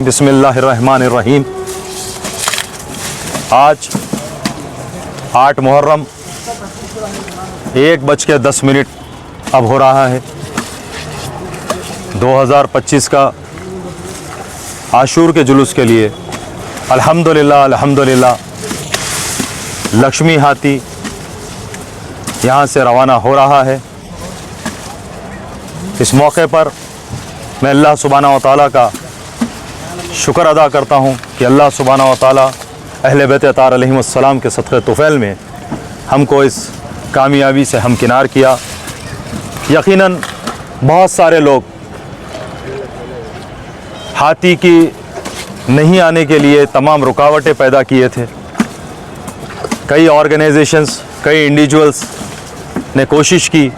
बिस्मिल्लाहिर्रहमानिर्रहीम। आज 8 मुहर्रम 1:10 अब हो रहा है। 2025 का आशूर के जुलूस के लिए अल्हम्दुलिल्लाह लक्ष्मी हाथी यहाँ से रवाना हो रहा है। इस मौके पर मैं अल्लाह सुब्हानहू व तआला का शुक्र अदा करता हूँ कि अल्लाह सुब्हानहू व तआला अहले बैत अतार अलैहिमुस्सलाम के सदक़े तुफ़ैल में हमको इस कामयाबी से हमकिनार किया। यकीनन बहुत सारे लोग हाथी की नहीं आने के लिए तमाम रुकावटें पैदा किए थे। कई ऑर्गेनाइजेशंस, कई इंडिविजुअल्स ने कोशिश की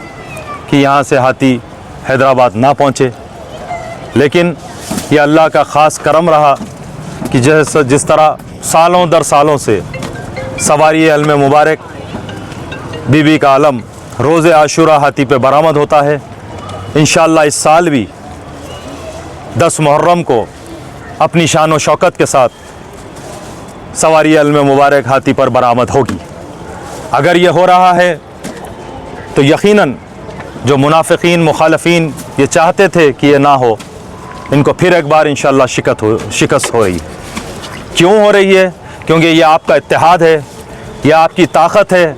कि यहाँ से हाथी हैदराबाद ना पहुँचे, लेकिन यह अल्लाह का ख़ास करम रहा कि जिस तरह सालों दर सालों से सवारी अलम मुबारक बीबी का अलम रोज़े आशूरा हाथी पे बरामद होता है। इंशाअल्लाह इस साल भी 10 मुहर्रम को अपनी शान व शौकत के साथ सवारी अलम मुबारक हाथी पर बरामद होगी। अगर ये हो रहा है तो यकीनन जो मुनाफिकीन मुखालफीन ये चाहते थे कि ये ना हो, इनको फिर एक बार इंशाअल्लाह शिकस्त हो रही है। क्यों हो रही है? क्योंकि ये आपका इत्तेहाद है, यह आपकी ताकत है,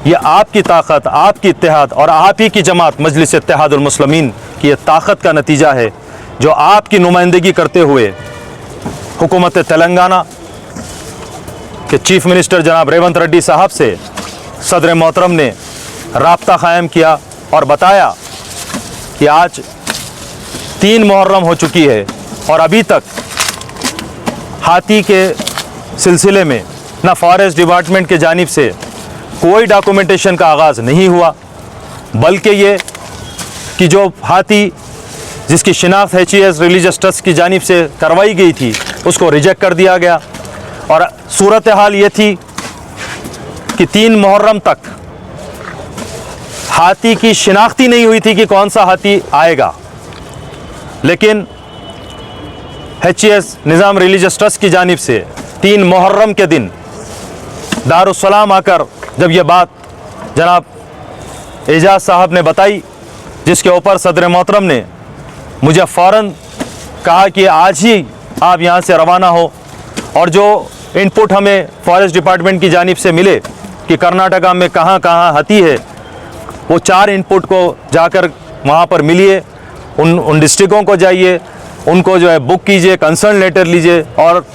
यह आपकी ताकत, आपकी इत्तेहाद और आप ही की जमात मजलिस इत्तेहादुल मुस्लिमीन की ये ताकत का नतीजा है, जो आपकी नुमाइंदगी करते हुए हुकूमत तेलंगाना के चीफ़ मिनिस्टर जनाब रेवंत रेड्डी साहब से सदर मोहतरम ने राब्ता क़ायम किया और बताया कि आज 3 मुहर्रम हो चुकी है और अभी तक हाथी के सिलसिले में ना फॉरेस्ट डिपार्टमेंट के जानिब से कोई डॉक्यूमेंटेशन का आगाज़ नहीं हुआ, बल्कि ये कि जो हाथी जिसकी शिनाख्त HES रिलीजियस ट्रस्ट की जानिब से करवाई गई थी उसको रिजेक्ट कर दिया गया। और सूरत हाल ये थी कि 3 मुहर्रम तक हाथी की शिनाख्त ही नहीं हुई थी कि कौन सा हाथी आएगा, लेकिन HES निज़ाम रिलीजियस ट्रस्ट की जानिब से 3 मुहर्रम के दिन दारुस्सलाम आकर जब ये बात जनाब एजाज साहब ने बताई, जिसके ऊपर सदर मोहतरम ने मुझे फ़ौरन कहा कि आज ही आप यहाँ से रवाना हो। और जो इनपुट हमें फॉरेस्ट डिपार्टमेंट की जानिब से मिले कि कर्नाटका में कहाँ कहाँ हाथी है, वो 4 इनपुट को जाकर वहाँ पर मिलिए, उन डिस्ट्रिक्टों को जाइए, उनको जो है बुक कीजिए, कंसर्न लेटर लीजिए और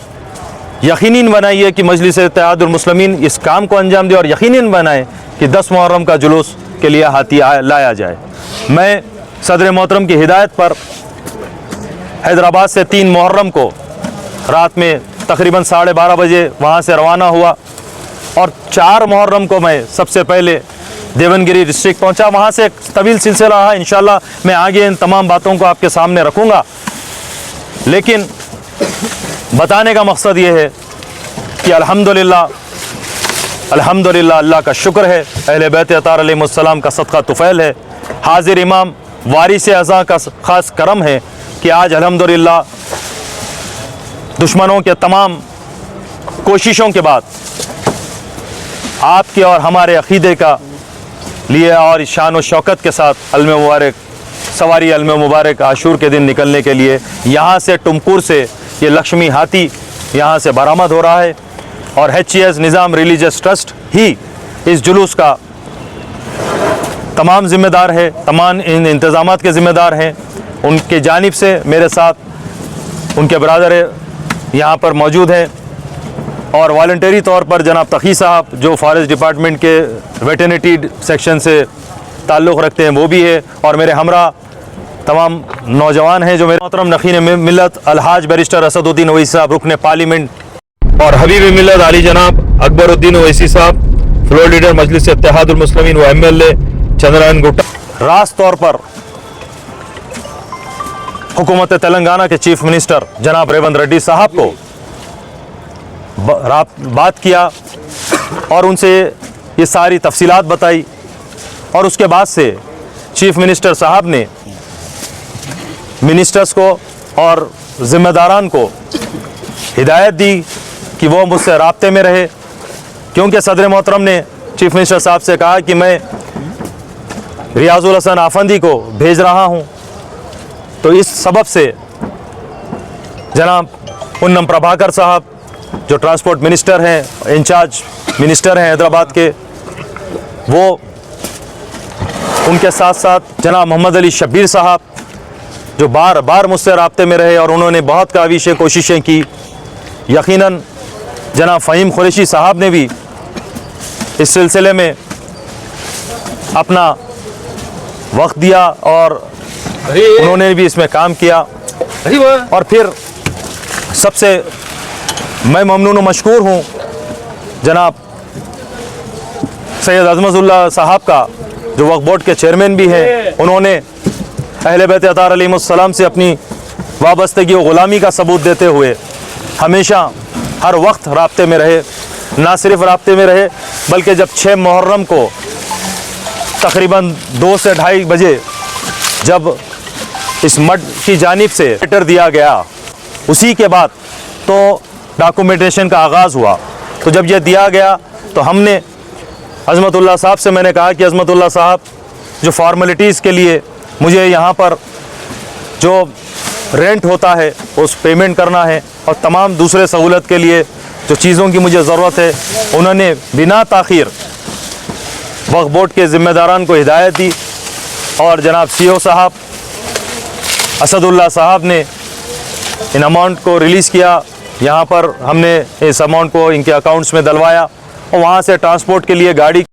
यकीनन बनाइए कि मजलिस इत्तेहादुल मुस्लिमीन इस काम को अंजाम दे और यकीनन बनाए कि 10 मुहर्रम का जुलूस के लिए हाथी लाया जाए। मैं सदर मोहतरम की हिदायत पर हैदराबाद से 3 मुहर्रम को रात में तकरीबन 12:30 बजे वहाँ से रवाना हुआ और 4 मुहर्रम को मैं सबसे पहले देवनगिरी डिस्ट्रिक्ट पहुँचा। वहाँ से एक तवील सिलसिला रहा। इंशाअल्लाह मैं आगे इन तमाम बातों को आपके सामने रखूँगा, लेकिन बताने का मकसद ये है कि अल्हम्दुलिल्लाह अल्लाह का शुक्र है, अहले बैत अतार अलैहिमुस्सलाम का सदका तुफ़ैल है, हाजिर इमाम वारिस अज़ा का ख़ास करम है कि आज अल्हम्दुलिल्लाह दुश्मनों के तमाम कोशिशों के बाद आपके और हमारे अक़ीदे का लिए और शान व शौकत के साथ अलम मुबारक सवारी अलम मुबारक आशूर के दिन निकलने के लिए यहाँ से टुमकुर से ये लक्ष्मी हाथी यहाँ से बरामद हो रहा है। और HES निज़ाम रिलीजियस ट्रस्ट ही इस जुलूस का तमाम ज़िम्मेदार है, तमाम इन इंतज़ामात के ज़िम्मेदार हैं। उनके जानिब से मेरे साथ उनके बरादर यहाँ पर मौजूद हैं और वॉलंटरी तौर पर जनाब तकी साहब जो फॉरेस्ट डिपार्टमेंट के वेटरनिटी सेक्शन से ताल्लुक़ रखते हैं वो भी है, और मेरे हमरा तमाम नौजवान हैं जो मेरे मोहतरम नखीन मिल्लत अलहाज बैरिस्टर असदुद्दीन ओवैसी साहब रुकने पार्लियामेंट और हबीब मिल्लत अली जनाब अकबरुद्दीन ओवैसी साहब फ्लोर लीडर मजलिस इत्तेहादुल मुस्लिमीन व MLA चंद्रनारायण गुट्टा। रास तौर पर हुकूमत तेलंगाना के चीफ़ मिनिस्टर जनाब रेवंत रेड्डी साहब को बात किया और उनसे ये सारी तफसीलात बताई, और उसके बाद से चीफ़ मिनिस्टर साहब ने मिनिस्टर्स को और ज़िम्मेदारान को हिदायत दी कि वो मुझसे राब्ते में रहे, क्योंकि सदर मोहतरम ने चीफ मिनिस्टर साहब से कहा कि मैं रियाजुल हसन आफंदी को भेज रहा हूँ। तो इस सबब से जनाब पुन्नम प्रभाकर साहब जो ट्रांसपोर्ट मिनिस्टर हैं, इंचार्ज मिनिस्टर हैं हैदराबाद के, वो उनके साथ साथ जनाब मोहम्मद अली शब्बीर साहब जो बार बार मुझसे राब्ते में रहे और उन्होंने बहुत काविशें कोशिशें की। यकीनन जनाब फ़हीम कुरैशी साहब ने भी इस सिलसिले में अपना वक्त दिया और उन्होंने भी इसमें काम किया। और फिर सबसे मैं ममनून व मशकूर हूँ जनाब सैयद अज़मतुल्लाह साहब का, जो वक्फ बोर्ड के चेयरमैन भी हैं। उन्होंने अहले बैत अतार अलैहिमुस्सलाम से अपनी वाबस्तगी व ग़ुलामी का सबूत देते हुए हमेशा हर वक्त राब्ते में रहे। ना सिर्फ राब्ते में रहे बल्कि जब 6 मुहर्रम को तकरीबन 2 से 2:30 बजे जब इस मठ की जानिब से लेटर दिया गया, उसी के बाद तो डॉक्यूमेंटेशन का आगाज़ हुआ। तो जब ये दिया गया तो हमने अज़मतुल्लाह साहब से मैंने कहा कि अज़मतुल्लाह साहब, जो फॉर्मेलिटीज़ के लिए मुझे यहाँ पर जो रेंट होता है उस पेमेंट करना है और तमाम दूसरे सहूलत के लिए जो चीज़ों की मुझे ज़रूरत है, उन्होंने बिना ताख़ीर वक्फ बोर्ड के ज़िम्मेदारान को हिदायत दी और जनाब CO साहब असदुल्लाह साहब ने इन अमाउंट को रिलीज़ किया। यहाँ पर हमने इस अमाउंट को इनके अकाउंट्स में डलवाया और वहाँ से ट्रांसपोर्ट के लिए गाड़ी